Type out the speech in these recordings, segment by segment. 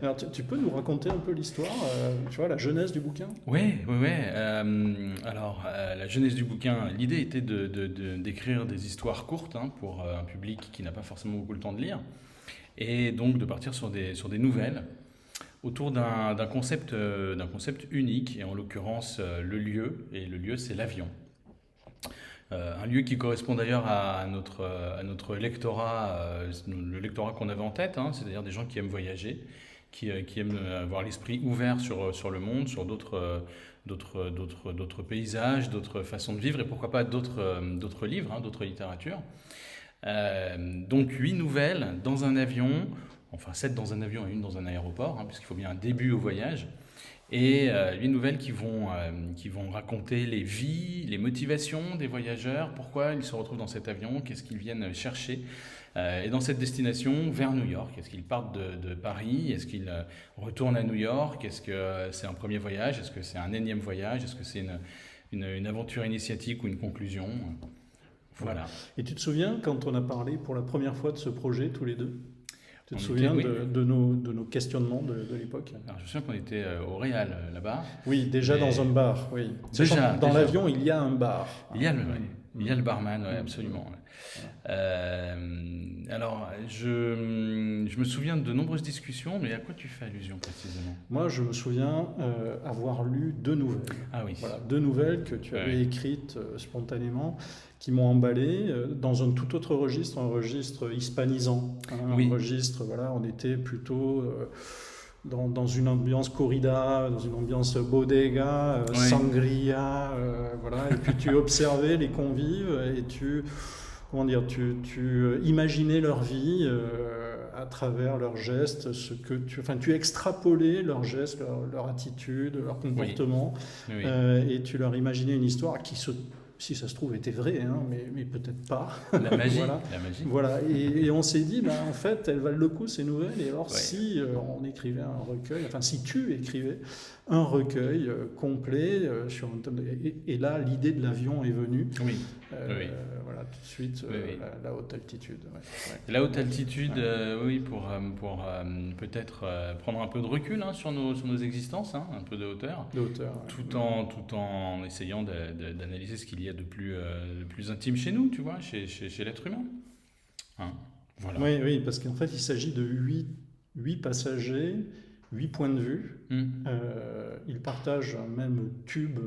Alors, tu peux nous raconter un peu l'histoire, tu vois, la genèse du bouquin? Oui, oui, oui. Alors, la genèse du bouquin, l'idée était d'écrire des histoires courtes pour un public qui n'a pas forcément beaucoup le temps de lire, et donc de partir sur des nouvelles autour d'un concept unique, et en l'occurrence le lieu, et le lieu c'est l'avion. Un lieu qui correspond d'ailleurs à notre lectorat, le lectorat qu'on avait en tête, c'est-à-dire des gens qui aiment voyager, qui aiment avoir l'esprit ouvert sur le monde, sur d'autres paysages, d'autres façons de vivre, et pourquoi pas d'autres livres, d'autres littératures. Donc 8 nouvelles dans un avion, enfin 7 dans un avion et une dans un aéroport, puisqu'il faut bien un début au voyage. Et 8 nouvelles qui vont raconter les vies, les motivations des voyageurs, pourquoi ils se retrouvent dans cet avion, qu'est-ce qu'ils viennent chercher, et dans cette destination vers New York. Est-ce qu'ils partent de Paris? Est-ce qu'ils retournent à New York? Est-ce que c'est un premier voyage? Est-ce que c'est un énième voyage? Est-ce que c'est une aventure initiatique ou une conclusion? Voilà. Et tu te souviens quand on a parlé pour la première fois de ce projet tous les deux? Tu te On souviens était, oui. de nos questionnements de l'époque? Alors, je me souviens qu'on était au Réal là-bas. Oui, déjà Mais- dans un bar, oui. Déjà, Sachant que dans déjà. l'avion, il y a un bar. Il y a le barman, ouais, absolument. Ouais. Alors, je me souviens de nombreuses discussions, mais à quoi tu fais allusion précisément? Moi, je me souviens avoir lu 2 nouvelles. Ah oui. Voilà, 2 nouvelles que tu avais Ouais. écrites spontanément, qui m'ont emballé dans un tout autre registre, un registre hispanisant. Oui. Un registre, voilà, on était plutôt dans une ambiance corrida, dans une ambiance bodega, Ouais. sangria, voilà. Et puis tu observais les convives et comment dire, tu imaginais leur vie à travers leurs gestes, enfin, tu extrapolais leurs gestes, leur attitude, leur comportement, Oui. et tu leur imaginais une histoire qui si ça se trouve, était vraie, mais peut-être pas. La magie. Voilà. La magie. Voilà, et on s'est dit, en fait, elles valent le coup ces nouvelles, et alors Ouais. si on écrivait un recueil, enfin si tu écrivais un recueil complet sur un thème, et là l'idée de l'avion est venue, Oui. Oui. voilà, tout de suite, Oui, oui. la haute altitude. Ouais. La haute altitude, oui, pour peut-être prendre un peu de recul sur nos existences, un peu de hauteur, De hauteur. Ouais. tout en essayant d'analyser ce qu'il y a de plus intime chez nous, tu vois, chez l'être humain. Voilà. Oui, oui, parce qu'en fait, il s'agit de 8 passagers, 8 points de vue. Ils partagent un même tube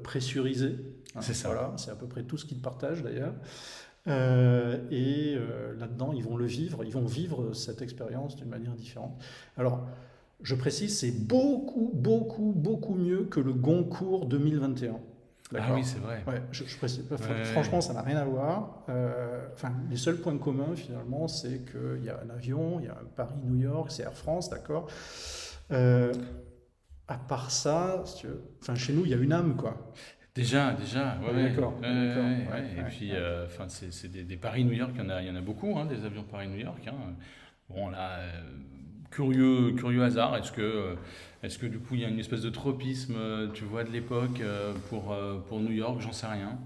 pressurisé. C'est ça. Voilà, c'est à peu près tout ce qu'ils partagent d'ailleurs. Et là-dedans, ils vont vivre cette expérience d'une manière différente. Alors, je précise, c'est beaucoup, beaucoup, beaucoup mieux que le Goncourt 2021. D'accord. Ah oui, c'est vrai. Ouais, je précise. Ouais. Franchement, ça n'a rien à voir. Enfin, les seuls points communs, finalement, c'est qu'il y a un avion, il y a un Paris-New York, c'est Air France, d'accord. À part ça, si tu veux, enfin, chez nous, il y a une âme, quoi. Déjà, ouais. D'accord. Et puis, enfin, c'est des Paris-New York, il y en a beaucoup, des avions Paris-New York. Bon, là, curieux hasard, est-ce que du coup il y a une espèce de tropisme, tu vois, de l'époque pour New York, j'en sais rien.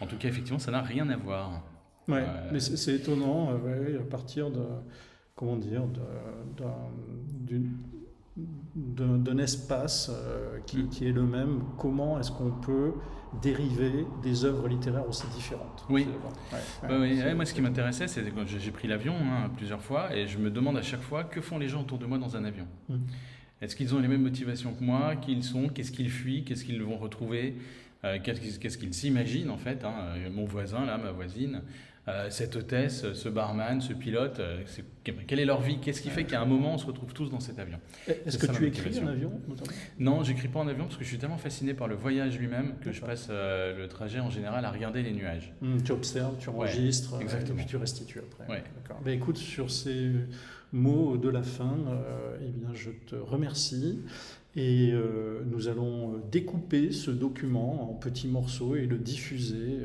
En tout cas, effectivement, ça n'a rien à voir. Ouais, mais c'est étonnant, ouais, à partir comment dire, d'un espace qui est le même, comment est-ce qu'on peut dériver des œuvres littéraires aussi différentes? Oui. Ouais, Moi, ce qui m'intéressait, c'est que j'ai pris l'avion plusieurs fois, et je me demande à chaque fois que font les gens autour de moi dans un avion. Est-ce qu'ils ont les mêmes motivations que moi? Qui ils sont? Qu'est-ce qu'ils fuient? Qu'est-ce qu'ils vont retrouver? Qu'est-ce qu'ils s'imaginent en fait, mon voisin, là, ma voisine, cette hôtesse, ce barman, ce pilote, quelle est leur vie? Qu'est-ce qui fait qu'à un moment on se retrouve tous dans cet avion? Est-ce que tu écris en avion notamment? Non, j'écris pas en avion parce que je suis tellement fasciné par le voyage lui-même que je passe le trajet en général à regarder les nuages. Tu observes, tu enregistres, exactement. et puis tu restitues après. Ouais. D'accord. Ben, écoute, sur ces mots de la fin, eh bien, je te remercie. Et nous allons découper ce document en petits morceaux et le diffuser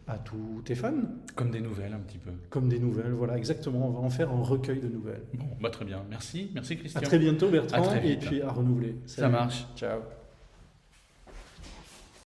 à tous tes fans. Comme des nouvelles un petit peu. Comme des nouvelles, voilà, exactement. On va en faire un recueil de nouvelles. Bon, très bien. Merci Christian. À très bientôt Bertrand, À très vite. et puis à renouveler. Ça marche. Ciao.